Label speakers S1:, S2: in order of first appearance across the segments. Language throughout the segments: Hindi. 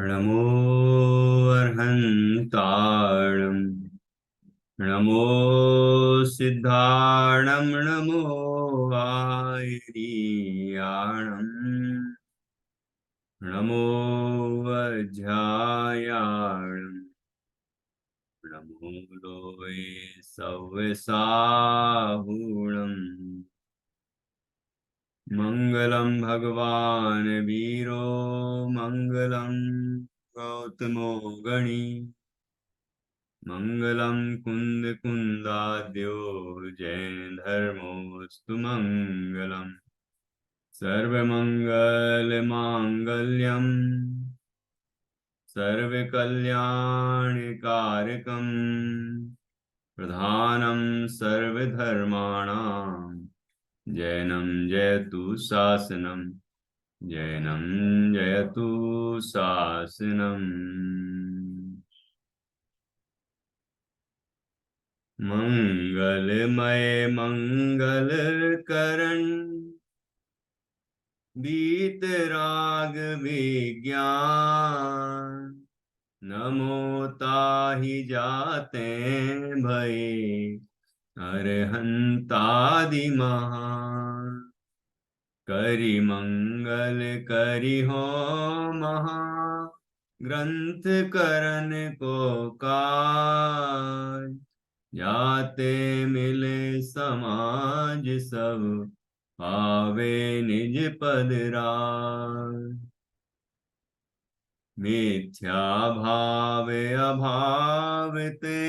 S1: नमो अर्हन्ताणं नमो सिद्धाणं नमो आयर्याणं नमो वज्रायाणं नमो लोये सव्यसाहुणम् मङ्गलं भगवान् वीरो मङ्गलं गौतमो गणी मङ्गलं कुन्दकुन्दाद्यो जैनधर्मोऽस्तु मङ्गलम् सर्वमङ्गलमाङ्गल्यं सर्वकल्याणकारकं प्रधानं सर्वधर्माणां जैनं जयतु शासनं जैनं जयतु शासनम् मंगलमय मंगलकरण वीतराग विज्ञान नमो ताहि जाते भय अरहंतादि महान करि मंगल करि हो महा ग्रंथ करन को काज जाते मिले समाज सब पावे निज पद राज मिथ्या भाव अभाव ते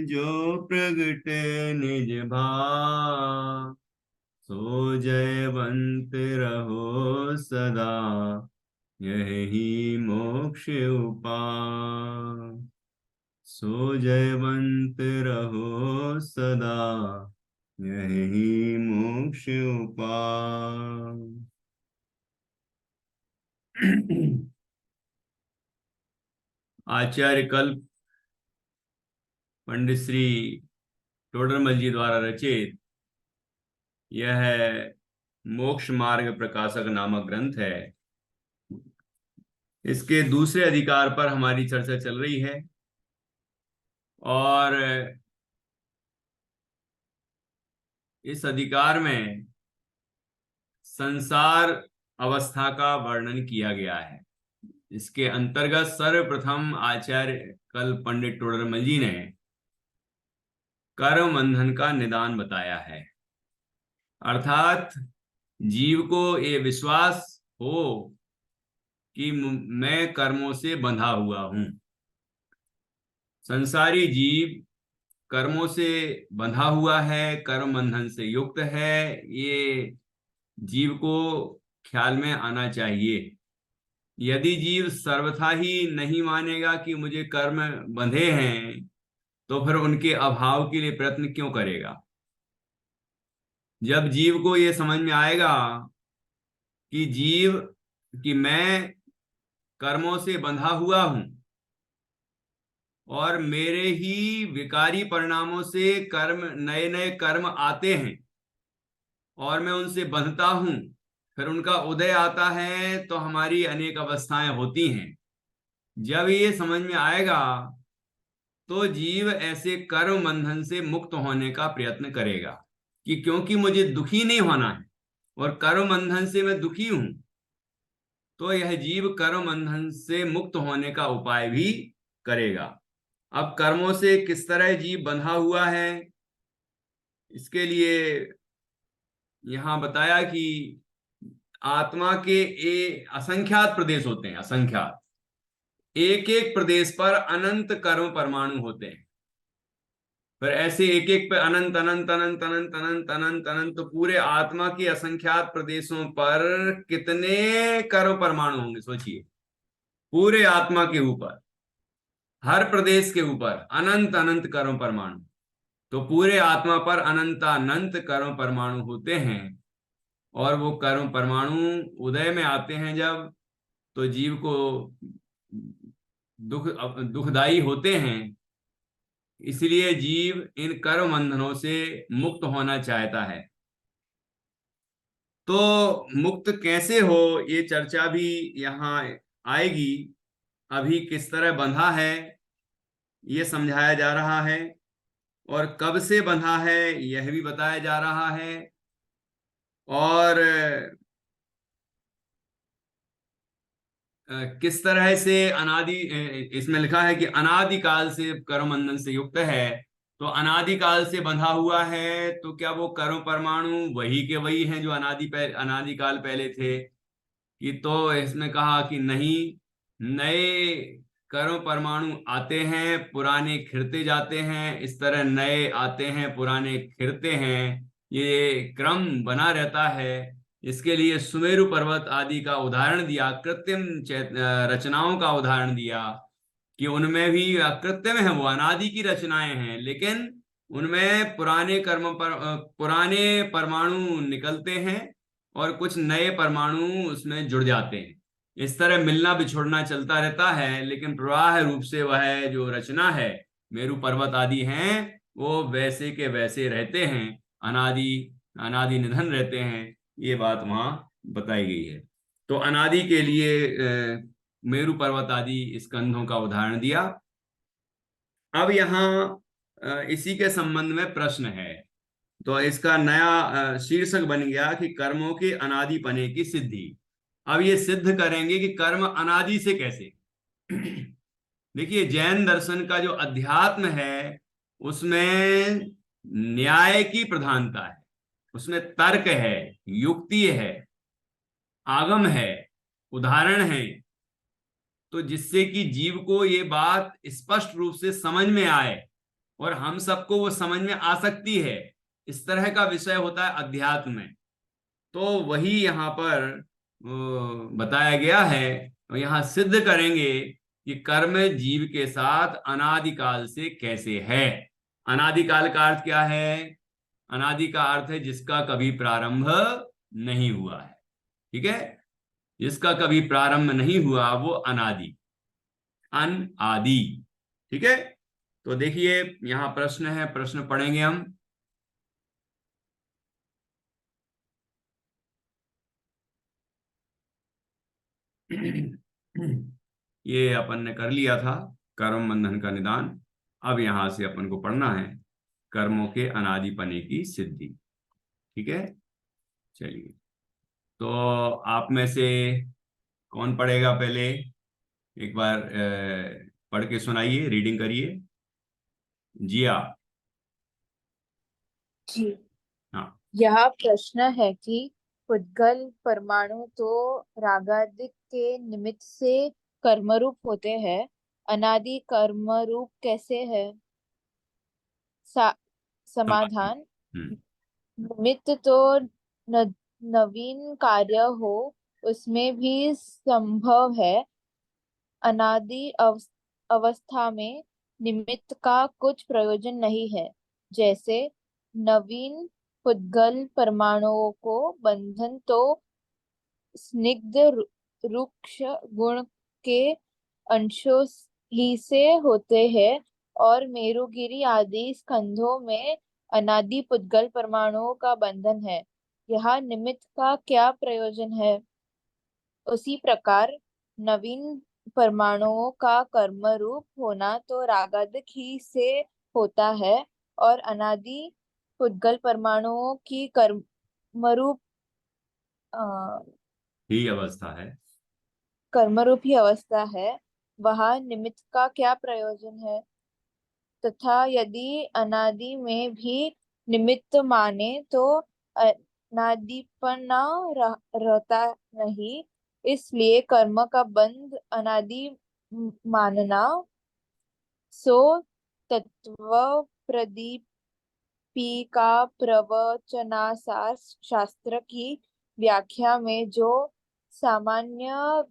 S1: जो प्रगटे निज भाव सो जयवंत रहो सदा यही मोक्ष उपाय सो जयवंत रहो सदा यही मोक्ष उपाय। आचार्य कल्प पंडित श्री टोडरमल जी द्वारा रचित यह मोक्ष मार्ग प्रकाशक नामक ग्रंथ है। इसके दूसरे अधिकार पर हमारी चर्चा चल रही है और इस अधिकार में संसार अवस्था का वर्णन किया गया है। इसके अंतर्गत सर्वप्रथम आचार्य कल्प पंडित टोडरमल जी ने कर्म बंधन का निदान बताया है, अर्थात जीव को ये विश्वास हो कि मैं कर्मों से बंधा हुआ हूं। संसारी जीव कर्मों से बंधा हुआ है, कर्म बंधन से युक्त है, ये जीव को ख्याल में आना चाहिए। यदि जीव सर्वथा ही नहीं मानेगा कि मुझे कर्म बंधे हैं तो फिर उनके अभाव के लिए प्रयत्न क्यों करेगा। जब जीव को यह समझ में आएगा कि मैं कर्मों से बंधा हुआ हूं और मेरे ही विकारी परिणामों से नए नए कर्म आते हैं और मैं उनसे बंधता हूं, फिर उनका उदय आता है तो हमारी अनेक अवस्थाएं होती हैं। जब ये समझ में आएगा तो जीव ऐसे कर्म बंधन से मुक्त होने का प्रयत्न करेगा कि क्योंकि मुझे दुखी नहीं होना है और कर्म बंधन से मैं दुखी हूं, तो यह जीव कर्म बंधन से मुक्त होने का उपाय भी करेगा। अब कर्मों से किस तरह जीव बंधा हुआ है, इसके लिए यहां बताया कि आत्मा के असंख्यात प्रदेश होते हैं, असंख्यात। एक एक प्रदेश पर अनंत कर्म परमाणु होते हैं। फिर ऐसे एक एक पे अनंत अनंत अनंत अनंत अनंत अनंत अनंत, तो पूरे आत्मा के असंख्यात प्रदेशों पर कितने कर्म परमाणु होंगे सोचिए। पूरे आत्मा के ऊपर, हर प्रदेश के ऊपर अनंत अनंत कर्म परमाणु, तो पूरे आत्मा पर अनंतानंत कर्म परमाणु होते हैं। और वो कर्म परमाणु उदय में आते हैं जब, तो जीव को दुखदाई होते हैं। इसलिए जीव इन कर्म बंधनों से मुक्त होना चाहता है। तो मुक्त कैसे हो, ये चर्चा भी यहाँ आएगी। अभी किस तरह बंधा है ये समझाया जा रहा है, और कब से बंधा है यह भी बताया जा रहा है, और किस तरह से इसमें लिखा है कि अनादि काल से कर्म बंधन से युक्त है। तो अनादि काल से बंधा हुआ है, तो क्या वो कर्म परमाणु वही के वही हैं जो अनादि काल पहले थे? कि तो इसमें कहा कि नहीं, नए कर्म परमाणु आते हैं, पुराने खिरते जाते हैं, इस तरह नए आते हैं पुराने खिरते हैं, ये क्रम बना रहता है। इसके लिए सुमेरु पर्वत आदि का उदाहरण दिया, कृत्रिम रचनाओं का उदाहरण दिया कि उनमें भी कृत्रिम है, वो अनादि की रचनाएं हैं, लेकिन उनमें पुराने परमाणु निकलते हैं और कुछ नए परमाणु उसमें जुड़ जाते हैं। इस तरह मिलना बिछुड़ना चलता रहता है, लेकिन प्रवाह रूप से वह जो रचना है, मेरु पर्वत आदि हैं, वो वैसे के वैसे रहते हैं, अनादि अनादि निधन रहते हैं। ये बात वहां बताई गई है। तो अनादि के लिए मेरु पर्वत आदि स्कंधों का उदाहरण दिया। अब यहाँ इसी के संबंध में प्रश्न है। तो इसका नया शीर्षक बन गया कि कर्मों के अनादिपने की सिद्धि। अब ये सिद्ध करेंगे कि कर्म अनादि से कैसे। देखिए, जैन दर्शन का जो अध्यात्म है उसमें न्याय की प्रधानता है, उसमें तर्क है, युक्ति है, आगम है, उदाहरण है। तो जिससे कि जीव को ये बात स्पष्ट रूप से समझ में आए और हम सबको वो समझ में आ सकती है, इस तरह का विषय होता है अध्यात्म में। तो वही यहाँ पर बताया गया है। और यहाँ सिद्ध करेंगे कि कर्म जीव के साथ अनादिकाल से कैसे है। अनादिकाल का अर्थ क्या है? अनादि का अर्थ है जिसका कभी प्रारंभ नहीं हुआ है। ठीक है, जिसका कभी प्रारंभ नहीं हुआ वो अनादि, अनादि। ठीक है। तो देखिए, यहां प्रश्न है, प्रश्न पढ़ेंगे हम। ये अपन ने कर लिया था, कर्म बंधन का निदान। अब यहां से अपन को पढ़ना है कर्मों के अनादिपने की सिद्धि। ठीक है, चलिए। तो आप में से कौन पढ़ेगा पहले? एक बार पढ़ के सुनाइए, रीडिंग करिए। जिया।
S2: जी।
S1: हाँ।
S2: यह प्रश्न है कि पुद्गल परमाणु तो रागादिक के निमित्त से कर्मरूप होते हैं, अनादि कर्मरूप कैसे है? सा,
S1: समाधि।
S2: समाधान।
S1: हम्म।
S2: निमित्त तो न, नवीन कार्य हो उसमें भी संभव है। अवस्था में निमित्त का कुछ प्रयोजन नहीं है। जैसे नवीन पुद्गल परमाणुओं को बंधन तो स्निग्ध रुक्ष गुण के अंशों ही से होते हैं, और मेरुगिरी आदि स्कंधों में अनादि पुद्गल परमाणुओं का बंधन है। यह निमित्त का क्या प्रयोजन है? उसी प्रकार नवीन परमाणुओं का कर्म रूप होना तो रागादिक ही से होता है, और अनादि पुद्गल परमाणुओं की कर्मरूप
S1: ही अवस्था है।
S2: कर्मरूप ही अवस्था है। वह निमित्त का क्या प्रयोजन है? तथा यदि अनादि में भी निमित्त माने तो अनादिपना रहता नहीं। इसलिए कर्म का बंध अनादि मानना। सो तत्व प्रदीपिका प्रवचनासार शास्त्र की व्याख्या में जो सामान्य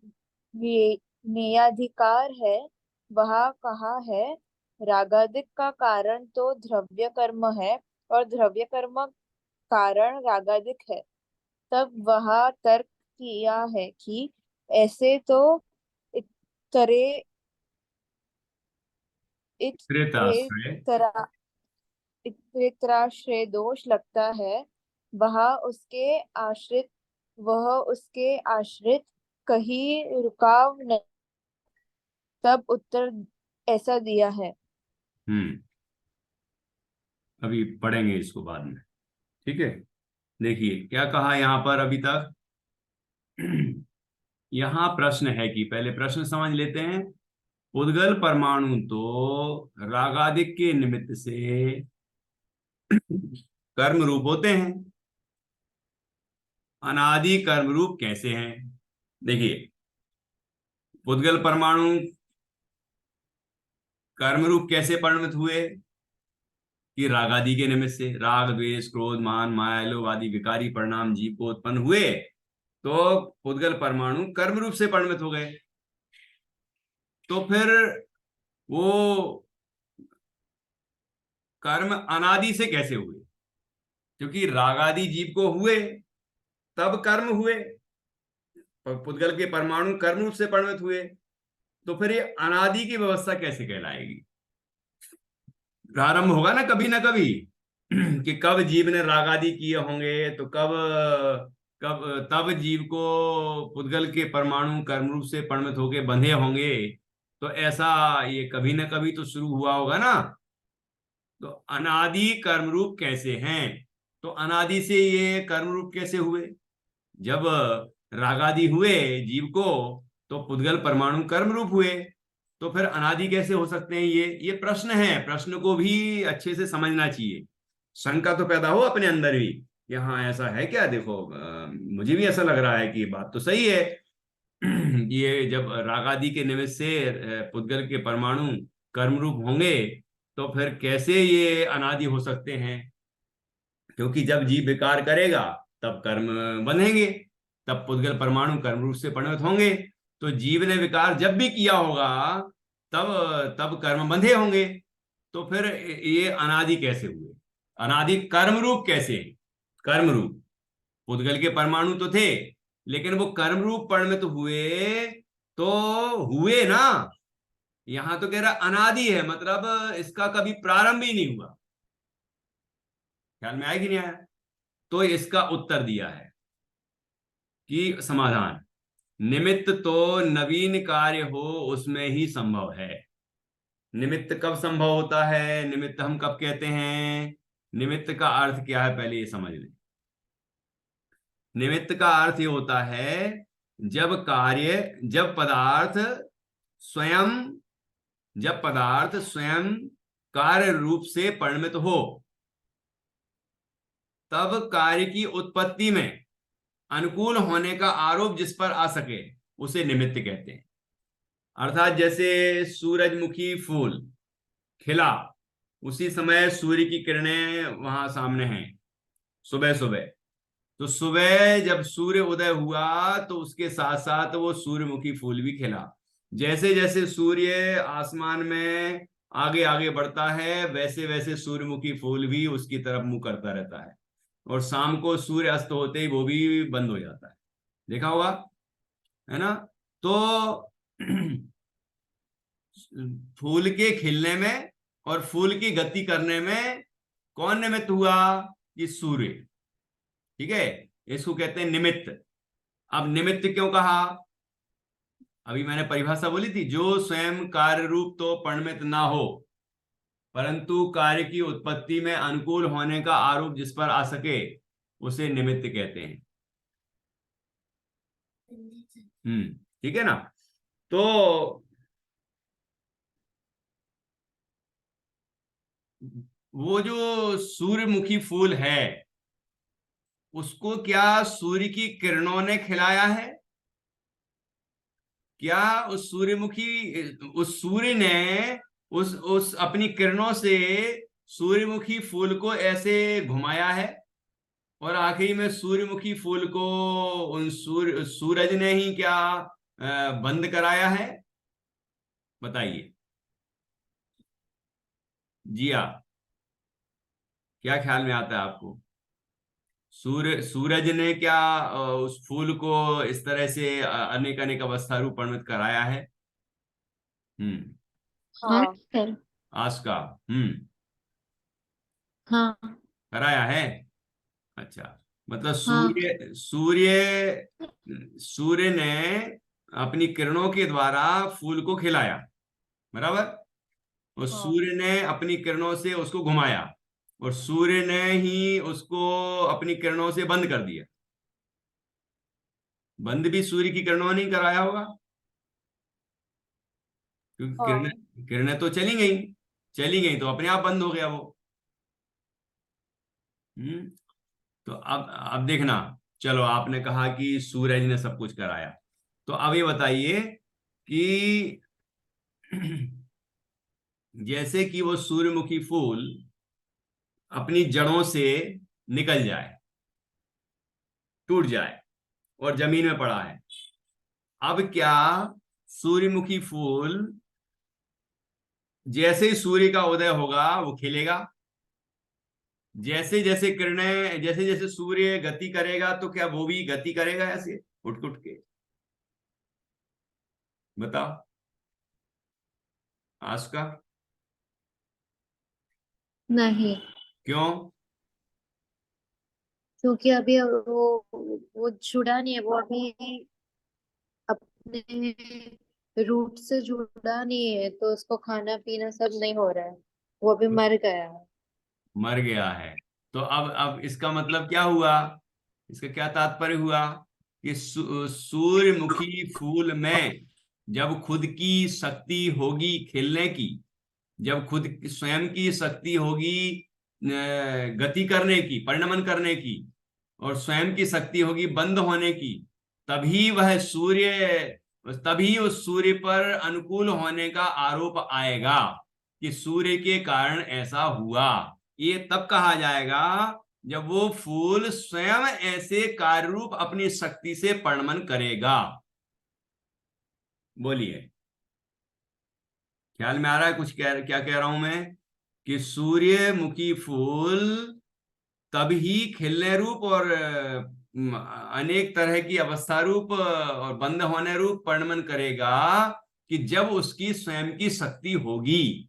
S2: न्यायाधिकार है वह कहा है। रागादिक का कारण तो द्रव्य कर्म है, और द्रव्य कर्म कारण रागादिक है। तब वह तर्क किया है कि ऐसे तो इतरे
S1: त्रेताश्रय।
S2: इतरेतरा इतरेतराश्रय दोष लगता है। वह उसके आश्रित वह उसके आश्रित कहीं रुकाव नहीं। तब उत्तर ऐसा दिया है।
S1: हम्म। अभी पढ़ेंगे इसको बाद में। ठीक है। देखिए क्या कहा यहाँ पर अभी तक। यहाँ प्रश्न है कि पहले प्रश्न समझ लेते हैं। उद्गल परमाणु तो रागादिक के निमित्त से कर्म रूप होते हैं। अनादि कर्म रूप कैसे हैं? देखिए, उद्गल परमाणु कर्म रूप कैसे परिणत हुए? कि राग आदि के निमित्त से राग द्वेष क्रोध मान माया लोभ आदि विकारी परिणाम जीव को उत्पन्न हुए, तो उद्गल परमाणु कर्म रूप से परिणत हो गए। तो फिर वो कर्म अनादि से कैसे हुए? क्योंकि राग आदि जीव को हुए तब कर्म हुए, पुद्गल के परमाणु कर्म रूप से परिणत हुए, तो फिर ये अनादि की व्यवस्था कैसे कहलाएगी? प्रारंभ होगा ना कभी कि कब जीव ने राग आदि किए होंगे, तो कब कब तब जीव को पुद्गल के परमाणु कर्म रूप से परिणत होके बंधे होंगे। तो ऐसा ये कभी ना कभी तो शुरू हुआ होगा ना। तो अनादि कर्म रूप कैसे हैं? तो अनादि से ये कर्म रूप कैसे हुए? जब रागादि हुए जीव को, तो पुद्गल परमाणु कर्म रूप हुए, तो फिर अनादि कैसे हो सकते हैं? ये प्रश्न है। प्रश्न को भी अच्छे से समझना चाहिए। शंका तो पैदा हो अपने अंदर भी कि हाँ ऐसा है क्या, देखो मुझे भी ऐसा लग रहा है कि ये बात तो सही है। ये जब रागादि के निमित्त से पुद्गल के परमाणु कर्म रूप होंगे, तो फिर कैसे ये अनादि हो सकते हैं? क्योंकि जब जीव विकार करेगा तब कर्म बंधेंगे, तब पुद्गल परमाणु कर्म रूप से परिणत होंगे। तो जीव ने विकार जब भी किया होगा तब तब कर्म बंधे होंगे। तो फिर ये अनादि कैसे हुए? अनादि कर्म रूप कैसे? कर्म रूप पुद्गल के परमाणु तो थे, लेकिन वो कर्म रूप परिणत हुए तो हुए ना। यहां तो कह रहा अनादि है, मतलब इसका कभी प्रारंभ ही नहीं हुआ। ख्याल में आया कि नहीं आया? तो इसका उत्तर दिया है कि समाधान, निमित्त तो नवीन कार्य हो उसमें ही संभव है। निमित्त कब संभव होता है? निमित्त हम कब कहते हैं? निमित्त का अर्थ क्या है पहले ये समझ लें। निमित्त का अर्थ ये होता है जब कार्य जब पदार्थ स्वयं जब पदार्थ स्वयं कार्य रूप से परिणमित हो, तब कार्य की उत्पत्ति में अनुकूल होने का आरोप जिस पर आ सके उसे निमित्त कहते हैं। अर्थात जैसे सूरजमुखी फूल खिला, उसी समय सूर्य की किरणें वहां सामने हैं सुबह सुबह। तो सुबह जब सूर्य उदय हुआ तो उसके साथ साथ वो सूर्यमुखी फूल भी खिला। जैसे जैसे सूर्य आसमान में आगे आगे बढ़ता है, वैसे वैसे सूर्यमुखी फूल भी उसकी तरफ मुंह करता रहता है, और शाम को सूर्य अस्त होते ही वो भी बंद हो जाता है। देखा होगा, है ना? तो फूल के खिलने में और फूल की गति करने में कौन निमित्त हुआ? ये सूर्य। ठीक है, इसको कहते हैं निमित्त। अब निमित्त क्यों कहा? अभी मैंने परिभाषा बोली थी, जो स्वयं कार्य रूप तो परिणमित ना हो, परंतु कार्य की उत्पत्ति में अनुकूल होने का आरोप जिस पर आ सके उसे निमित्त कहते हैं। ठीक है ना? तो वो जो सूर्यमुखी फूल है, उसको क्या सूर्य की किरणों ने खिलाया है? क्या उस सूर्यमुखी उस सूर्य ने उस अपनी किरणों से सूर्यमुखी फूल को ऐसे घुमाया है, और आखिरी में सूर्यमुखी फूल को उन सूरज ने ही क्या बंद कराया है? बताइए। जी हाँ, क्या ख्याल में आता है आपको? सूरज ने क्या उस फूल को इस तरह से अनेक अनेक अवस्था रूप परिणत कराया है? हम्म।
S3: हाँ
S2: हाँ।
S3: सर।
S1: आज का
S3: हाँ।
S1: कराया है। अच्छा, मतलब
S3: हाँ।
S1: सूर्य सूर्य सूर्य ने अपनी किरणों के द्वारा फूल को खिलाया। बराबर। और
S2: हाँ।
S1: सूर्य ने अपनी किरणों से उसको घुमाया, और सूर्य ने ही उसको अपनी किरणों से बंद कर दिया। बंद भी सूर्य की किरणों ने ही कराया होगा, क्योंकि किरणें,
S2: हाँ।
S1: किरणें तो चली गई, चली गई तो अपने आप बंद हो गया वो। हम्म। तो अब देखना, चलो आपने कहा कि सूरज ने सब कुछ कराया, तो अब ये बताइए कि जैसे कि वो सूर्यमुखी फूल अपनी जड़ों से निकल जाए, टूट जाए, और जमीन में पड़ा है, अब क्या सूर्यमुखी फूल जैसे ही सूर्य का उदय होगा वो खिलेगा? जैसे जैसे किरणें, जैसे जैसे सूर्य गति करेगा तो क्या वो भी गति करेगा ऐसे उठ उठ के? बताओ। आस्का।
S2: नहीं,
S1: क्यों?
S2: क्योंकि अभी वो जुड़ा नहीं है, वो अभी अपने रूट से जुड़ा नहीं है, तो उसको खाना पीना सब नहीं हो रहा है, वो अभी मर गया है।
S1: मर गया है। तो अब इसका मतलब क्या हुआ? इसका क्या तात्पर्य हुआ कि सूर्यमुखी फूल में जब खुद की शक्ति होगी खिलने की, जब खुद स्वयं की शक्ति होगी गति करने की, परिणमन करने की, और स्वयं की शक्ति होगी बंद होने की, तभी वह सूर्य, तभी उस सूर्य पर अनुकूल होने का आरोप आएगा कि सूर्य के कारण ऐसा हुआ। ये तब कहा जाएगा जब वो फूल स्वयं ऐसे कार्य रूप अपनी शक्ति से परिणमन करेगा। बोलिए, ख्याल में आ रहा है कुछ क्या कह रहा हूं मैं? कि सूर्यमुखी फूल तभी खिलने रूप और अनेक तरह की अवस्था रूप और बंद होने रूप परिणमन करेगा कि जब उसकी स्वयं की शक्ति होगी।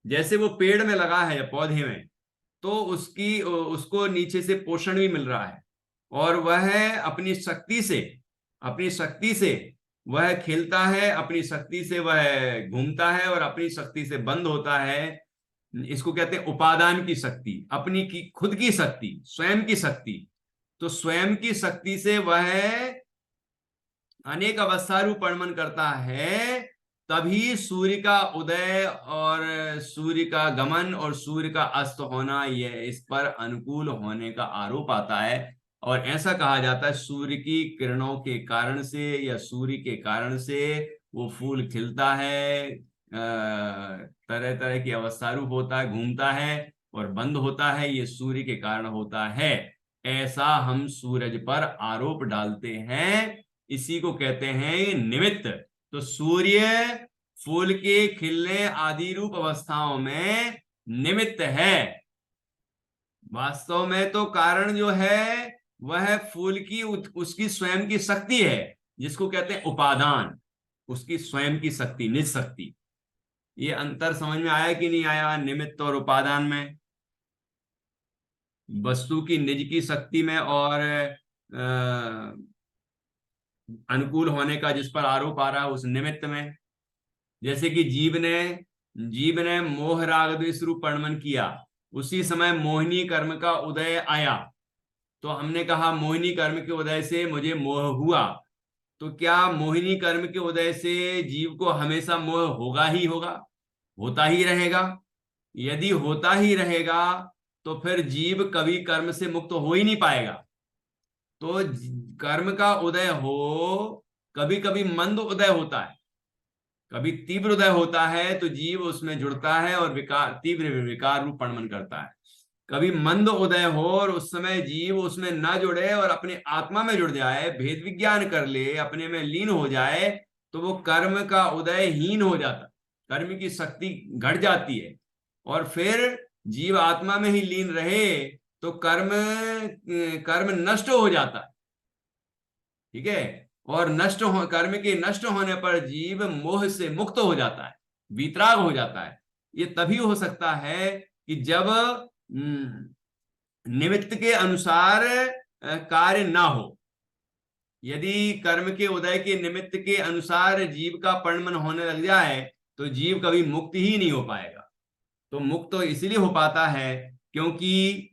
S1: जैसे वो पेड़ में लगा है या पौधे में, तो उसकी उसको नीचे से पोषण भी मिल रहा है, और वह अपनी शक्ति से, अपनी शक्ति से वह खिलता है, अपनी शक्ति से वह घूमता है, और अपनी शक्ति से बंद होता है। इसको कहते हैं उपादान की शक्ति, अपनी की खुद की शक्ति, स्वयं की शक्ति। तो स्वयं की शक्ति से वह अनेक अवस्था रूप परिणमन करता है। तभी सूर्य का उदय और सूर्य का गमन और सूर्य का अस्त होना, यह इस पर अनुकूल होने का आरोप आता है। और ऐसा कहा जाता है सूर्य की किरणों के कारण से या सूर्य के कारण से वो फूल खिलता है, तरह तरह की अवस्था रूप होता है, घूमता है और बंद होता है, ये सूर्य के कारण होता है। ऐसा हम सूरज पर आरोप डालते हैं, इसी को कहते हैं निमित्त। तो सूर्य फूल के खिलने आदि रूप अवस्थाओं में निमित्त है। वास्तव में तो कारण जो है वह फूल की उसकी स्वयं की शक्ति है, जिसको कहते हैं उपादान, उसकी स्वयं की शक्ति, निज शक्ति। ये अंतर समझ में आया कि नहीं आया निमित्त और उपादान में? वस्तु की निज की शक्ति में और अनुकूल होने का जिस पर आरोप आ रहा है उस निमित्त में। जैसे कि जीव ने मोह राग द्वेष रूप परिणमन किया, उसी समय मोहिनी कर्म का उदय आया, तो हमने कहा मोहिनी कर्म के उदय से मुझे मोह हुआ। तो क्या मोहिनी कर्म के उदय से जीव को हमेशा मोह होगा ही होगा, होता ही रहेगा? यदि होता ही रहेगा तो फिर जीव कभी कर्म से मुक्त हो ही नहीं पाएगा। तो कर्म का उदय हो, कभी कभी मंद उदय होता है, कभी तीव्र उदय होता है, तो जीव उसमें जुड़ता है और विकार, तीव्र विकार रूप परिणमन करता है। कभी मंद उदय हो और उस समय जीव उसमें न जुड़े और अपने आत्मा में जुड़ जाए, भेद विज्ञान कर ले, अपने में लीन हो जाए, तो वो कर्म का उदय हीन हो जाता, कर्म की शक्ति घट जाती है। और फिर जीव आत्मा में ही लीन रहे तो कर्म कर्म नष्ट हो जाता है। ठीक है। और कर्म के नष्ट होने पर जीव मोह से मुक्त हो जाता है, वितराग हो जाता है। ये तभी हो सकता है कि जब निमित्त के अनुसार कार्य ना हो। यदि कर्म के उदय के निमित्त के अनुसार जीव का परिणमन होने लग जाए, तो जीव कभी मुक्त ही नहीं हो पाएगा। तो मुक्त तो इसलिए हो पाता है क्योंकि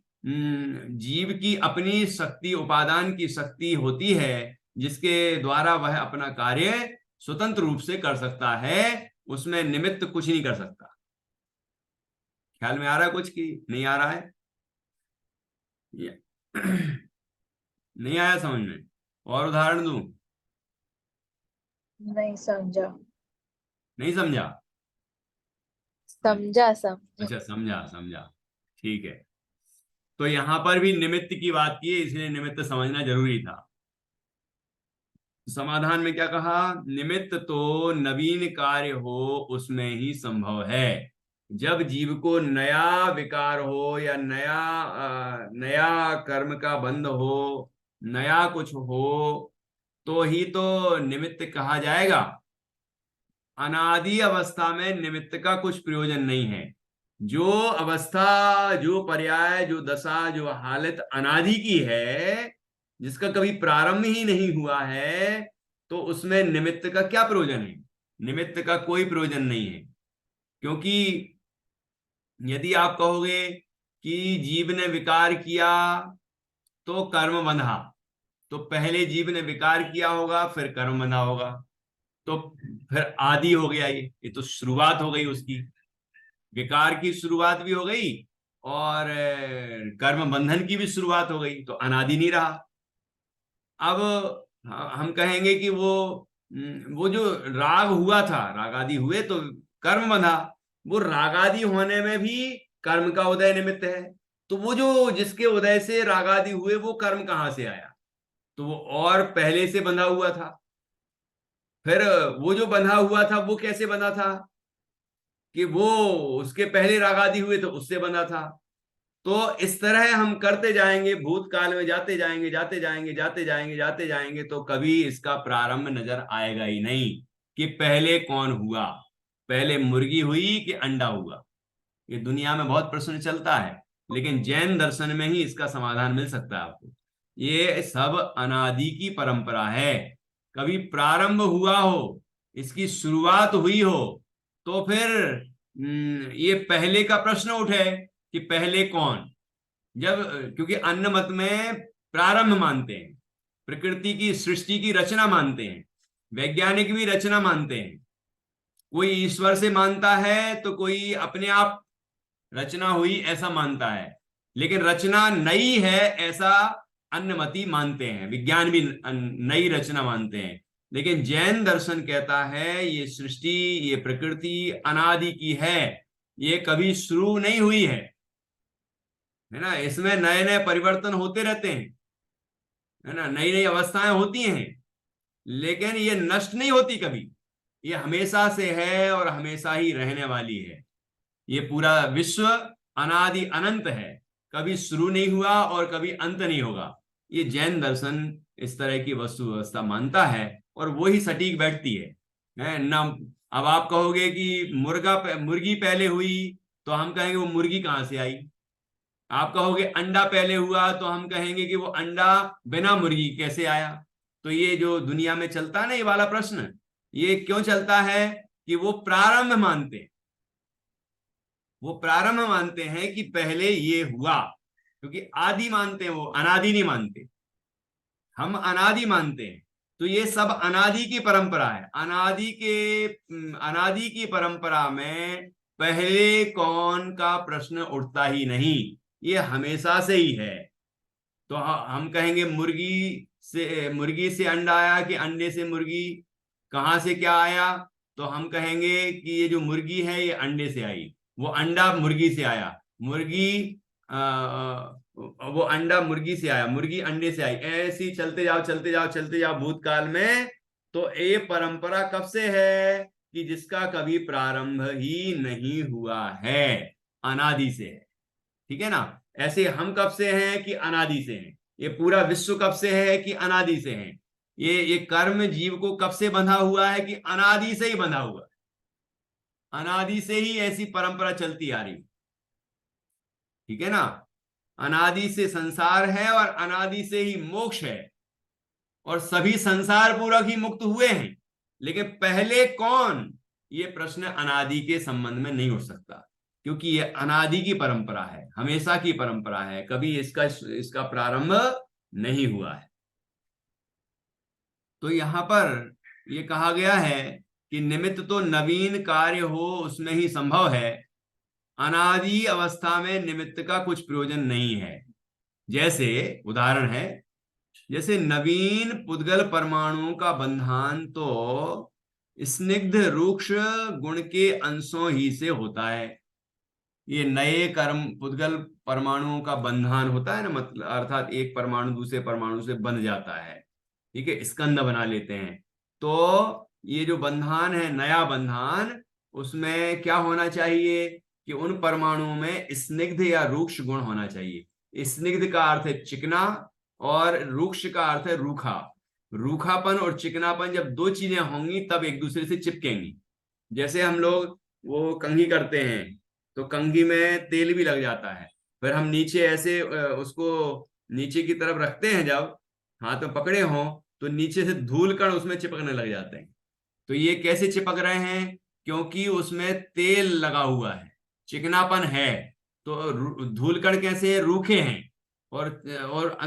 S1: जीव की अपनी शक्ति, उपादान की शक्ति होती है, जिसके द्वारा वह अपना कार्य स्वतंत्र रूप से कर सकता है, उसमें निमित्त कुछ नहीं कर सकता। ख्याल में आ रहा है कुछ कि नहीं आ रहा है? ये- नहीं आया समझ में? और उदाहरण दूं?
S2: नहीं समझा।
S1: नहीं समझा?
S2: समझा समझा।
S1: अच्छा, समझा समझा। ठीक है। तो यहां पर भी निमित्त की बात की है, इसलिए निमित्त समझना जरूरी था। समाधान में क्या कहा? निमित्त तो नवीन कार्य हो उसमें ही संभव है। जब जीव को नया विकार हो या नया कर्म का बंध हो, नया कुछ हो, तो ही तो निमित्त कहा जाएगा। अनादि अवस्था में निमित्त का कुछ प्रयोजन नहीं है। जो अवस्था, जो पर्याय, जो दशा, जो हालत अनादि की है, जिसका कभी प्रारंभ ही नहीं हुआ है, तो उसमें निमित्त का क्या प्रयोजन है? निमित्त का कोई प्रयोजन नहीं है। क्योंकि यदि आप कहोगे कि जीव ने विकार किया तो कर्म बंधा, तो पहले जीव ने विकार किया होगा, फिर कर्म बंधा होगा, तो फिर आदि हो गया। ये तो शुरुआत हो गई उसकी, विकार की शुरुआत भी हो गई और कर्म बंधन की भी शुरुआत हो गई, तो अनादि नहीं रहा। अब हम कहेंगे कि वो जो राग हुआ था, राग आदि हुए तो कर्म बंधा, वो राग आदि होने में भी कर्म का उदय निमित्त है। तो वो जो जिसके उदय से राग आदि हुए, वो कर्म कहाँ से आया? तो वो और पहले से बंधा हुआ था। फिर वो जो बंधा हुआ था वो कैसे बंधा था? कि वो उसके पहले राग आदि हुए तो उससे बंधा था। तो इस तरह हम करते जाएंगे, भूतकाल में जाते जाएंगे, जाते जाएंगे, जाते जाएंगे, जाते जाएंगे, तो कभी इसका प्रारंभ नजर आएगा ही नहीं कि पहले कौन हुआ, पहले मुर्गी हुई कि अंडा हुआ। ये दुनिया में बहुत प्रश्न चलता है, लेकिन जैन दर्शन में ही इसका समाधान मिल सकता है आपको। ये सब अनादि की परंपरा है। कभी प्रारंभ हुआ हो, इसकी शुरुआत हुई हो, तो फिर ये पहले का प्रश्न उठे कि पहले कौन। जब क्योंकि अन्न मत में प्रारंभ मानते हैं, प्रकृति की सृष्टि की रचना मानते हैं, वैज्ञानिक भी रचना मानते हैं। कोई ईश्वर से मानता है तो कोई अपने आप रचना हुई ऐसा मानता है, लेकिन रचना नई है ऐसा अन्नमति मानते हैं, विज्ञान भी नई रचना मानते हैं। लेकिन जैन दर्शन कहता है ये सृष्टि, ये प्रकृति अनादि की है, ये कभी शुरू नहीं हुई है ना। इसमें नए नए परिवर्तन होते रहते हैं, है ना, नई नई अवस्थाएं होती हैं, लेकिन ये नष्ट नहीं होती कभी। ये हमेशा से है और हमेशा ही रहने वाली है। ये पूरा विश्व अनादि अनंत है, कभी शुरू नहीं हुआ और कभी अंत नहीं होगा। ये जैन दर्शन इस तरह की वस्तु व्यवस्था मानता है, और वो ही सटीक बैठती है ना। अब आप कहोगे कि मुर्गी पहले हुई, तो हम कहेंगे वो मुर्गी कहां से आई। आप कहोगे अंडा पहले हुआ, तो हम कहेंगे कि वो अंडा बिना मुर्गी कैसे आया। तो ये जो दुनिया में चलता है ना ये वाला प्रश्न, ये क्यों चलता है? कि वो प्रारंभ मानते हैं, वो प्रारंभ मानते हैं कि पहले ये हुआ। क्योंकि आदि मानते हैं, वो अनादि नहीं मानते। हम अनादि मानते हैं। तो ये सब अनादि की परंपरा है। अनादि की परंपरा में पहले कौन का प्रश्न उठता ही नहीं, ये हमेशा से ही है। तो हम कहेंगे मुर्गी से अंडा आया कि अंडे से मुर्गी, कहां से क्या आया? तो हम कहेंगे कि ये जो मुर्गी है ये अंडे से आई, वो अंडा मुर्गी से आया, मुर्गी वो अंडा मुर्गी से आया, मुर्गी अंडे से आई, ऐसे ही चलते जाओ चलते जाओ चलते जाओ भूतकाल में। तो ये परंपरा कब से है? कि जिसका कभी प्रारंभ ही नहीं हुआ है, अनादि से है। ठीक है ना। ऐसे हम कब से हैं? कि अनादि से हैं। ये पूरा विश्व कब से है? कि अनादि से है। ये कर्म जीव को कब से बंधा हुआ है? कि अनादि से ही बंधा हुआ है। अनादि से ही ऐसी परंपरा चलती आ रही। ठीक है ना। अनादि से संसार है और अनादि से ही मोक्ष है, और सभी संसार पूर्वक ही मुक्त हुए हैं। लेकिन पहले कौन, ये प्रश्न अनादि के संबंध में नहीं उठ सकता, क्योंकि ये अनादि की परंपरा है, हमेशा की परंपरा है, कभी इसका इसका प्रारंभ नहीं हुआ है। तो यहां पर ये कहा गया है कि निमित्त तो नवीन कार्य हो उसमें ही संभव है, अनादि अवस्था में निमित्त का कुछ प्रयोजन नहीं है। जैसे उदाहरण है, जैसे नवीन पुद्गल परमाणुओं का बंधन तो स्निग्ध रूक्ष गुण के अंशों ही से होता है। ये नए कर्म पुद्गल परमाणुओं का बंधन होता है ना, मतलब अर्थात एक परमाणु दूसरे परमाणु से बंध जाता है, ठीक है, स्कंद बना लेते हैं। तो ये जो बंधन है, नया बंधन, उसमें क्या होना चाहिए कि उन परमाणुओं में स्निग्ध या रूक्ष गुण होना चाहिए। स्निग्ध का अर्थ है चिकना और रूक्ष का अर्थ है रूखा। रूखापन और चिकनापन जब दो चीजें होंगी तब एक दूसरे से चिपकेंगी। जैसे हम लोग वो कंघी करते हैं तो कंघी में तेल भी लग जाता है, फिर हम नीचे ऐसे उसको नीचे की तरफ रखते हैं, जब हाथ में पकड़े हों तो नीचे से धूल कण उसमें चिपकने लग जाते हैं। तो ये कैसे चिपक रहे हैं? क्योंकि उसमें तेल लगा हुआ है, चिकनापन है। तो धूल कण कैसे रूखे हैं, और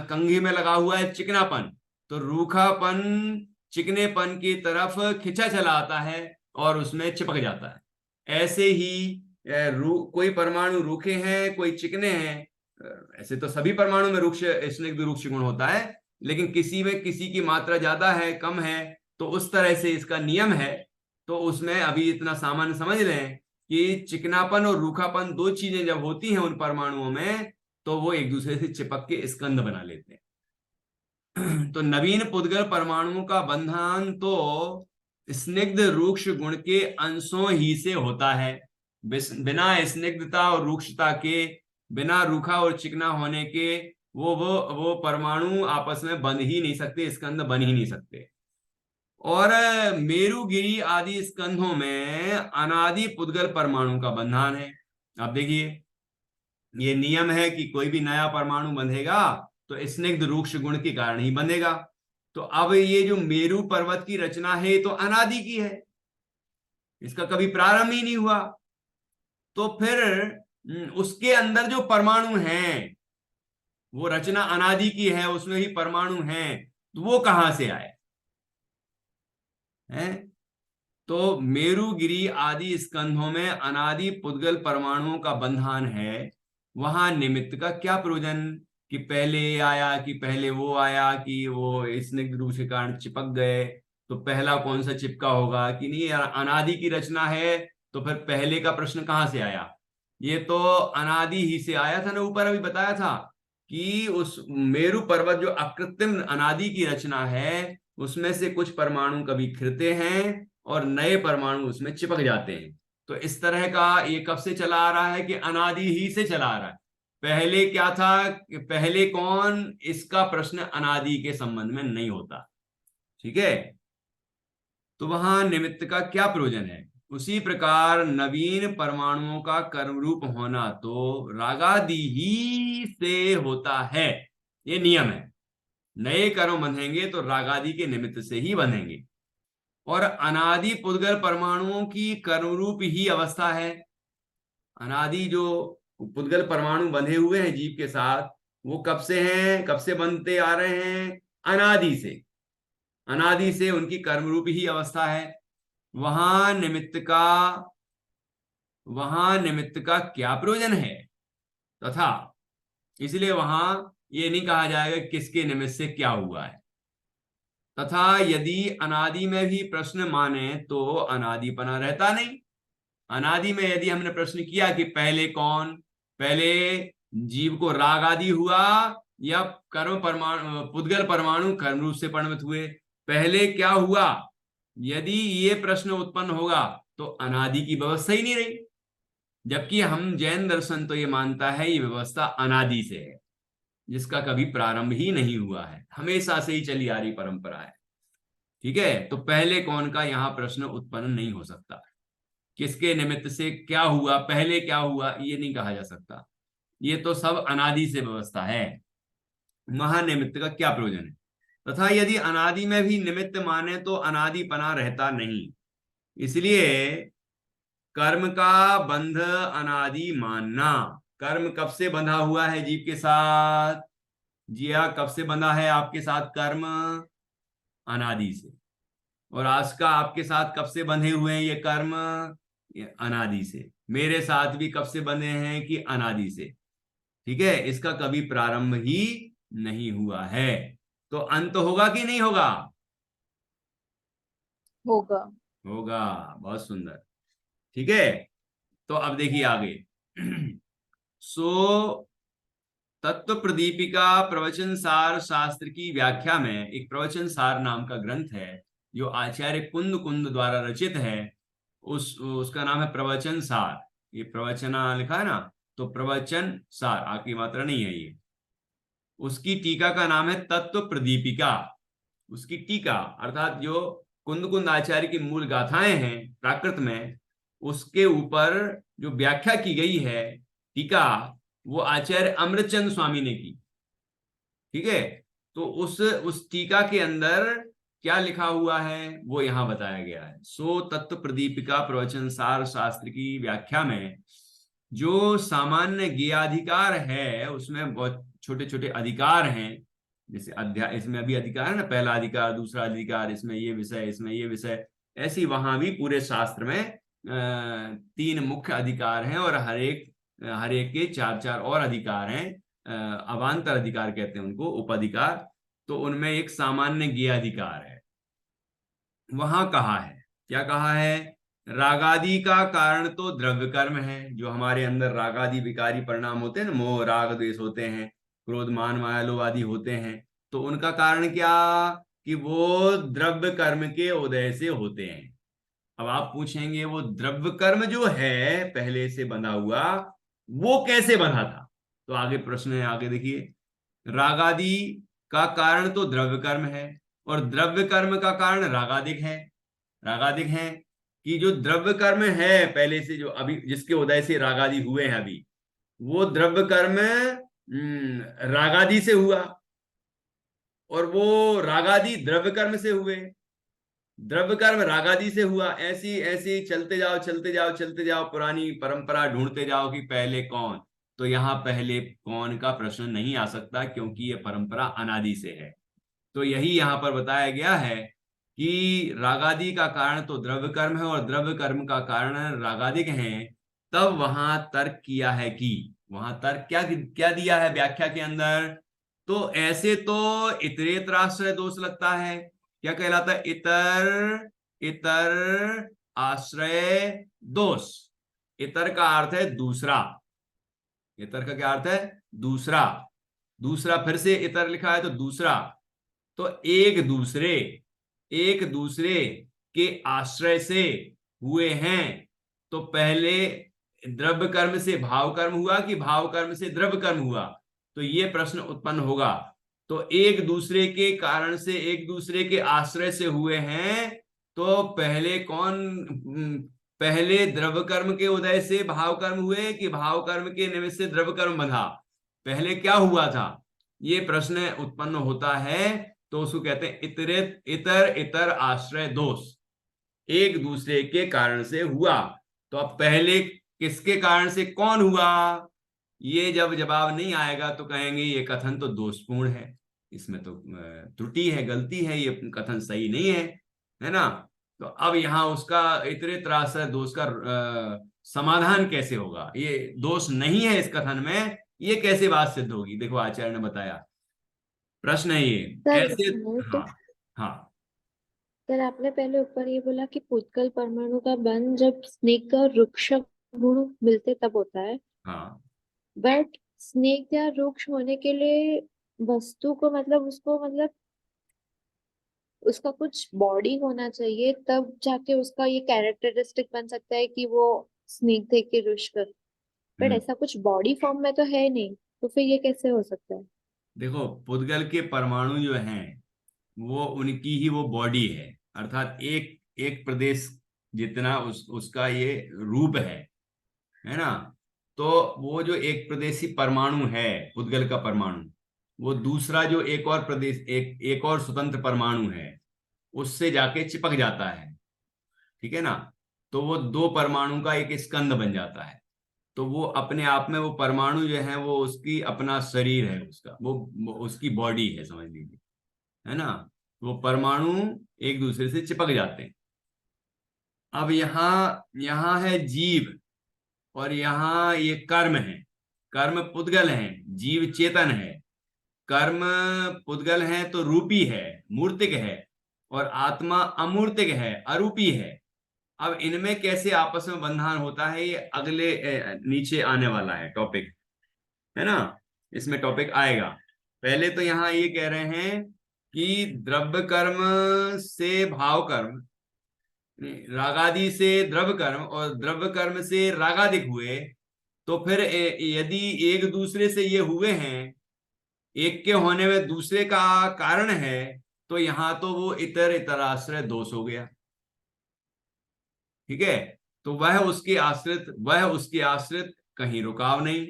S1: कंघी में लगा हुआ है चिकनापन, तो रूखापन चिकनेपन की तरफ खिंचा चला आता है और उसमें चिपक जाता है। ऐसे ही कोई परमाणु रूखे हैं, कोई चिकने हैं। ऐसे तो सभी परमाणु में रूक्ष स्निग्ध रूक्ष गुण होता है, लेकिन किसी में किसी की मात्रा ज्यादा है कम है, तो उस तरह से इसका नियम है। तो उसमें अभी इतना सामान्य समझ लें कि चिकनापन और रूखापन दो चीजें जब होती हैं उन परमाणुओं में, तो वो एक दूसरे से चिपक के स्कंद बना लेते हैं। तो नवीन पुद्गल परमाणुओं का बंधन तो स्निग्ध रूक्ष गुण के अंशों ही से होता है। बिना स्निग्धता और रूक्षता के, बिना रूखा और चिकना होने के वो परमाणु आपस में बंध ही नहीं सकते, स्कंद बन ही नहीं सकते। और मेरुगिरी आदि स्कंधों में अनादि पुद्गल परमाणु का बंधन है। अब देखिए, ये नियम है कि कोई भी नया परमाणु बंधेगा तो स्निग्ध रूक्ष गुण के कारण ही बंधेगा। तो अब ये जो मेरु पर्वत की रचना है तो अनादि की है, इसका कभी प्रारंभ ही नहीं हुआ। तो फिर उसके अंदर जो परमाणु हैं, वो रचना अनादि की है, उसमें ही परमाणु हैं, तो वो कहां से आए हैं? तो मेरुगिरी आदि स्कंधों में अनादि पुद्गल परमाणुओं का बंधन है, वहां निमित्त का क्या प्रयोजन? कि पहले आया, कि पहले वो आया, कि वो स्निग्ध रूप के कारण चिपक गए, तो पहला कौन सा चिपका होगा कि नहीं? अनादि की रचना है, तो फिर पहले का प्रश्न कहां से आया? ये तो अनादि ही से आया था ना, ऊपर अभी बताया था कि उस मेरु पर्वत जो अकृत्रिम अनादि की रचना है, उसमें से कुछ परमाणु कभी खिलते हैं और नए परमाणु उसमें चिपक जाते हैं। तो इस तरह का ये कब से चला आ रहा है? कि अनादि ही से चला आ रहा है। पहले क्या था कि पहले कौन, इसका प्रश्न अनादि के संबंध में नहीं होता, ठीक है। तो वहां निमित्त का क्या प्रयोजन है? उसी प्रकार नवीन परमाणुओं का कर्म रूप होना तो रागादि ही से होता है, ये नियम है। नए कर्म बंधेंगे तो रागादि के निमित्त से ही बंधेंगे। और अनादि पुद्गल परमाणुओं की कर्मरूप ही अवस्था है। अनादि जो पुद्गल परमाणु बंधे हुए हैं जीव के साथ, वो कब से हैं, कब से बनते आ रहे हैं? अनादि से। अनादि से उनकी कर्मरूप ही अवस्था है। वहां निमित्त का वहां निमित्त का क्या प्रयोजन है? तथा इसलिए वहां ये नहीं कहा जाएगा किसके निमित्त से क्या हुआ है। तथा यदि अनादि में भी प्रश्न माने तो अनादिपना रहता नहीं। अनादि में यदि हमने प्रश्न किया कि पहले कौन, पहले जीव को राग आदि हुआ या कर्म परमाणु पुद्गल परमाणु कर्म रूप से परिणमित हुए, पहले क्या हुआ, यदि ये प्रश्न उत्पन्न होगा तो अनादि की व्यवस्था ही नहीं रही। जबकि हम जैन दर्शन तो ये मानता है ये व्यवस्था अनादि से है, जिसका कभी प्रारंभ ही नहीं हुआ है, हमेशा से ही चली आ रही परंपरा है, ठीक है। तो पहले कौन का यहां प्रश्न उत्पन्न नहीं हो सकता। किसके निमित्त से क्या हुआ, पहले क्या हुआ, ये नहीं कहा जा सकता। ये तो सब अनादि से व्यवस्था है। महानिमित्त का क्या प्रयोजन है? तथा यदि अनादि में भी निमित्त माने तो अनादिपना रहता नहीं। इसलिए कर्म का बंध अनादि मानना। कर्म कब से बंधा हुआ है जीव के साथ? जिया, कब से बंधा है आपके साथ कर्म? अनादि से। और आज का आपके साथ कब से बंधे हुए हैं ये कर्म? ये अनादि से। मेरे साथ भी कब से बंधे हैं? कि अनादि से। ठीक है, इसका कभी प्रारंभ ही नहीं हुआ है। तो अंत होगा कि नहीं होगा?
S2: होगा।
S1: होगा। बहुत सुंदर। ठीक है, तो अब देखिए आगे। सो तत्व प्रदीपिका प्रवचन सार शास्त्र की व्याख्या में, एक प्रवचन सार नाम का ग्रंथ है जो आचार्य कुंद कुंद द्वारा रचित है। उसका नाम है प्रवचन सार। ये प्रवचना लिखा है ना, तो प्रवचन सार, आखिरी मात्रा नहीं है ये। उसकी टीका का नाम है तत्व प्रदीपिका। उसकी टीका अर्थात जो कुंद कुंद आचार्य की मूल गाथाएं हैं प्राकृत में, उसके ऊपर जो व्याख्या की गई है, टीका, वो आचार्य अमृतचंद स्वामी ने की। ठीक है, तो उस टीका के अंदर क्या लिखा हुआ है वो यहां बताया गया है। सो तत्व प्रदीपिका प्रवचन सार शास्त्र की व्याख्या में जो सामान्य ज्ञेयाधिकार है, उसमें बहुत छोटे छोटे अधिकार हैं। जैसे अध्याय, इसमें अभी अधिकार है ना, पहला अधिकार, दूसरा अधिकार, इसमें ये विषय, इसमें ये विषय। ऐसे ही वहां भी पूरे शास्त्र में तीन मुख्य अधिकार हैं, और हर एक के चार चार और अधिकार हैं। अवान्तर अधिकार कहते हैं उनको, उपअधिकार। तो उनमें एक सामान्य ज्ञेय अधिकार है। वहां कहा है, क्या कहा है? रागादि का कारण तो द्रव्य कर्म है। जो हमारे अंदर रागादि विकारी परिणाम होते हैं ना, मोह राग द्वेष होते हैं, क्रोध मान माया लोभ आदि होते हैं, तो उनका कारण क्या? कि वो द्रव्य कर्म के उदय से होते हैं। अब आप पूछेंगे वो द्रव्य कर्म जो है पहले से बंधा हुआ, वो कैसे बंधा था? तो आगे प्रश्न है, आगे देखिए। रागादि का कारण तो द्रव्य कर्म है, और द्रव्य कर्म का कारण रागादिक है। रागादिक है कि जो द्रव्य कर्म है पहले से, जो अभी जिसके उदय से रागादि हुए हैं अभी, वो द्रव्य कर्म रागादि से हुआ, और वो रागादि द्रव्य कर्म से हुए। द्रव्य कर्म रागादि से हुआ। ऐसी ऐसी चलते जाओ चलते जाओ चलते जाओ, पुरानी परंपरा ढूंढते जाओ कि पहले कौन। तो यहाँ पहले कौन का प्रश्न नहीं आ सकता, क्योंकि ये परंपरा अनादि से है। तो यही यहाँ पर बताया गया है कि रागादि का कारण तो द्रव्य कर्म है, और द्रव्य कर्म का कारण रागादिक है। तब वहां तर्क किया है कि, वहां तर्क क्या क्या दिया है व्याख्या के अंदर? तो ऐसे तो इतरेतराश्रय दोष लगता है। क्या कहलाता है? इतर, इतर आश्रय दोष। इतर का अर्थ है दूसरा। इतर का क्या अर्थ है? दूसरा। दूसरा, फिर से इतर लिखा है तो दूसरा। तो एक दूसरे के आश्रय से हुए हैं। तो पहले द्रव्य कर्म से भाव कर्म हुआ कि भाव कर्म से द्रव्य कर्म हुआ? तो ये प्रश्न उत्पन्न होगा। तो एक दूसरे के कारण से, एक दूसरे के आश्रय से हुए हैं। तो पहले पहले द्रव्य कर्म के उदय से भाव कर्म हुए कि भाव कर्म के निमित्त से द्रव्य कर्म बंधा? पहले क्या हुआ था? ये प्रश्न उत्पन्न होता है। तो उसको कहते हैं इतरित, इतर इतर आश्रय दोष। एक दूसरे के कारण से हुआ। तो अब पहले किसके कारण से कौन हुआ, ये जब जवाब नहीं आएगा तो कहेंगे ये कथन तो दोषपूर्ण है, इसमें तो त्रुटि है, गलती है, ये कथन सही नहीं है ना। तो अब यहाँ उसका इतरेतर आश्रय दोष का समाधान कैसे होगा? ये दोष नहीं है इस कथन में, ये कैसे बात सिद्ध होगी? देखो आचार्य ने बताया। प्रश्न है ये
S3: सर एक
S1: कैसे।
S3: मिनट।
S1: हाँ। हाँ।
S3: सर आपने पहले ऊपर ये बोला कि पुद्गल परमाणु का बंध जब स्नेक का वृक्ष गुण मिलते तब होता है।
S1: हाँ।
S3: बट स्नेक या वृक्ष होने के लिए वस्तु को मतलब उसको मतलब उसका कुछ बॉडी होना चाहिए, तब जाके उसका ये कैरेक्टरिस्टिक बन सकता है कि वो स्नेक थे कि वृक्ष कर। बट
S1: हम्म।
S3: ऐसा कुछ बॉडी फॉर्म में तो है नहीं, तो फिर ये कैसे हो सकता है?
S1: देखो, पुद्गल के परमाणु जो हैं वो उनकी ही वो बॉडी है। अर्थात एक एक प्रदेश जितना उसका ये रूप है ना। तो वो जो एक प्रदेशी परमाणु है, पुद्गल का परमाणु, वो दूसरा जो एक और प्रदेश, एक और स्वतंत्र परमाणु है, उससे जाके चिपक जाता है। ठीक है ना। तो वो दो परमाणु का एक स्कंद बन जाता है। तो वो अपने आप में वो परमाणु जो है वो उसकी अपना शरीर है, उसका वो उसकी बॉडी है, समझ लीजिए, है ना। वो परमाणु एक दूसरे से चिपक जाते हैं। अब यहाँ यहाँ है जीव, और यहाँ ये कर्म है। कर्म पुद्गल है, जीव चेतन है। कर्म पुद्गल है तो रूपी है, मूर्तिक है, और आत्मा अमूर्तिक है, अरूपी है। अब इनमें कैसे आपस में बंधन होता है, ये अगले नीचे आने वाला है टॉपिक, है ना। इसमें टॉपिक आएगा। पहले तो यहाँ ये कह रहे हैं कि द्रव्य कर्म से भाव कर्म, रागादि से द्रव्य कर्म और द्रव्य कर्म से रागादिक हुए, तो फिर यदि एक दूसरे से ये हुए हैं, एक के होने में दूसरे का कारण है, तो यहां तो वो इतर इतराश्रय दोष हो गया। ठीक है। तो वह उसके आश्रित कहीं रुकाव नहीं,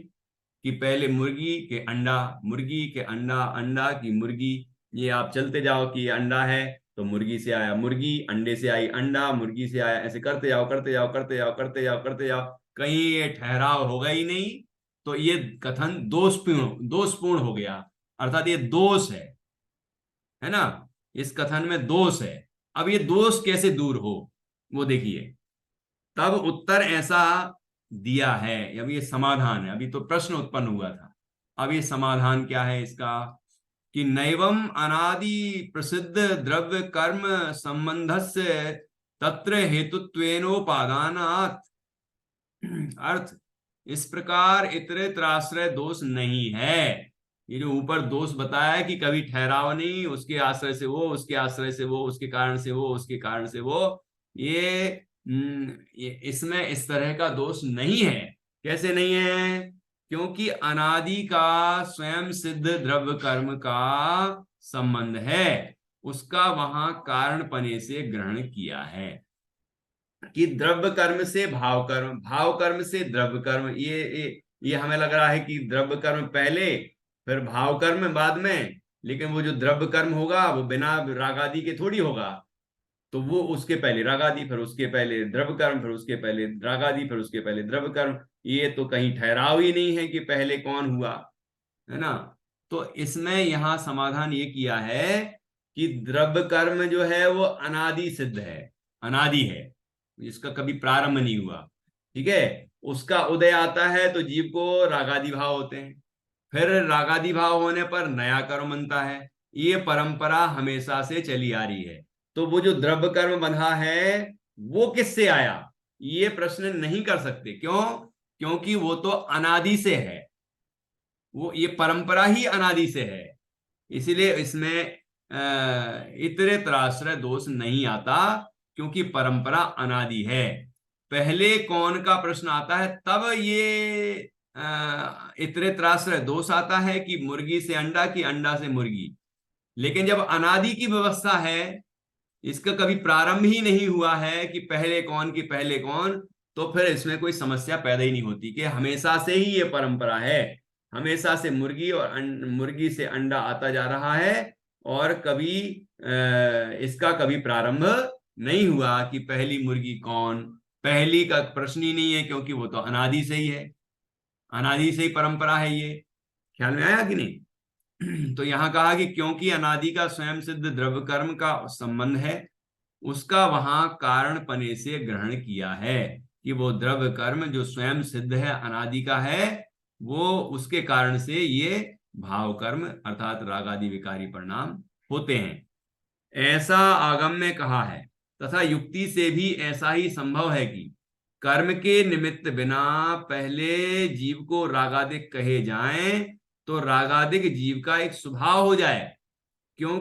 S1: कि पहले मुर्गी के अंडा, मुर्गी के अंडा, अंडा की मुर्गी, ये आप चलते जाओ कि ये अंडा है तो मुर्गी से आया मुर्गी, अंडे से आई अंडा, मुर्गी से आया, ऐसे करते जाओ करते जाओ करते जाओ करते जाओ करते जाओ, कहीं ये ठहराव होगा ही नहीं। तो ये कथन दोषपूर्ण हो गया, अर्थात ये दोष है ना। इस कथन में दोष है। अब ये दोष कैसे दूर हो, वो देखिए। तब उत्तर ऐसा दिया है, अब ये समाधान है, अभी तो प्रश्न उत्पन्न हुआ था, अब ये समाधान क्या है इसका, कि नैवम अनादि प्रसिद्ध द्रव्य कर्म संबंधस्य तत्र हेतुत्वेनोपादानात्। अर्थ, इस प्रकार इतरेतर आश्रय दोष नहीं है। ये जो ऊपर दोष बताया है कि कभी ठहराव नहीं, उसके आश्रय से वो, उसके आश्रय से वो, उसके कारण से वो, उसके कारण से वो, ये इसमें इस तरह का दोष नहीं है। कैसे नहीं है? क्योंकि अनादि का स्वयं सिद्ध द्रव्य कर्म का संबंध है, उसका वहां कारण पने से ग्रहण किया है। कि द्रव्य कर्म से भाव कर्म, भाव कर्म से द्रव्य कर्म, ये हमें लग रहा है कि द्रव्य कर्म पहले फिर भाव कर्म बाद में, लेकिन वो जो द्रव्य कर्म होगा वो बिना रागादि के थोड़ी होगा। तो वो उसके पहले रागादि, फिर उसके पहले द्रव्य कर्म, फिर उसके पहले रागादि, फिर उसके पहले द्रव्य कर्म। ये तो कहीं ठहराव ही नहीं है कि पहले कौन हुआ, है ना। तो इसमें यहां समाधान ये किया है कि द्रव्य कर्म जो है वो अनादि सिद्ध है, अनादि है, जिसका कभी प्रारंभ नहीं हुआ। ठीक है। उसका उदय आता है तो जीव को रागादि भाव होते हैं, फिर रागादि भाव होने पर नया कर्म बनता है। ये परंपरा हमेशा से चली आ रही है। तो वो जो द्रव्य कर्म बंधा है वो किससे आया, ये प्रश्न नहीं कर सकते। क्यों? क्योंकि वो तो अनादि से है, वो ये परंपरा ही अनादि से है। इसीलिए इसमें इतरेतराश्रय दोष नहीं आता, क्योंकि परंपरा अनादि है। पहले कौन का प्रश्न आता है तब ये इतरेतराश्रय दोष आता है, कि मुर्गी से अंडा, की अंडा से मुर्गी। लेकिन जब अनादि की व्यवस्था है, इसका कभी प्रारंभ ही नहीं हुआ है कि पहले कौन की पहले कौन, तो फिर इसमें कोई समस्या पैदा ही नहीं होती, कि हमेशा से ही ये परंपरा है, हमेशा से मुर्गी और मुर्गी से अंडा आता जा रहा है, और कभी इसका कभी प्रारंभ नहीं हुआ कि पहली मुर्गी कौन, पहली का प्रश्न ही नहीं है, क्योंकि वो तो अनादि से ही है, अनादि से ही परंपरा है। ये ख्याल में आया कि नहीं? तो यहां कहा कि क्योंकि अनादि का स्वयं सिद्ध द्रव्य कर्म का संबंध है, उसका वहां कारण पने से ग्रहण किया है, कि वो द्रव्य कर्म जो स्वयं सिद्ध है, अनादि का है, वो उसके कारण से ये भाव कर्म अर्थात रागादि विकारी परिणाम होते हैं। ऐसा आगम में कहा है, तथा युक्ति से भी ऐसा ही संभव है कि कर्म के निमित्त बिना पहले जीव को रागादिक कहे जाएं, तो रागादिक जीव का एक स्वभाव हो जाए। क्यों?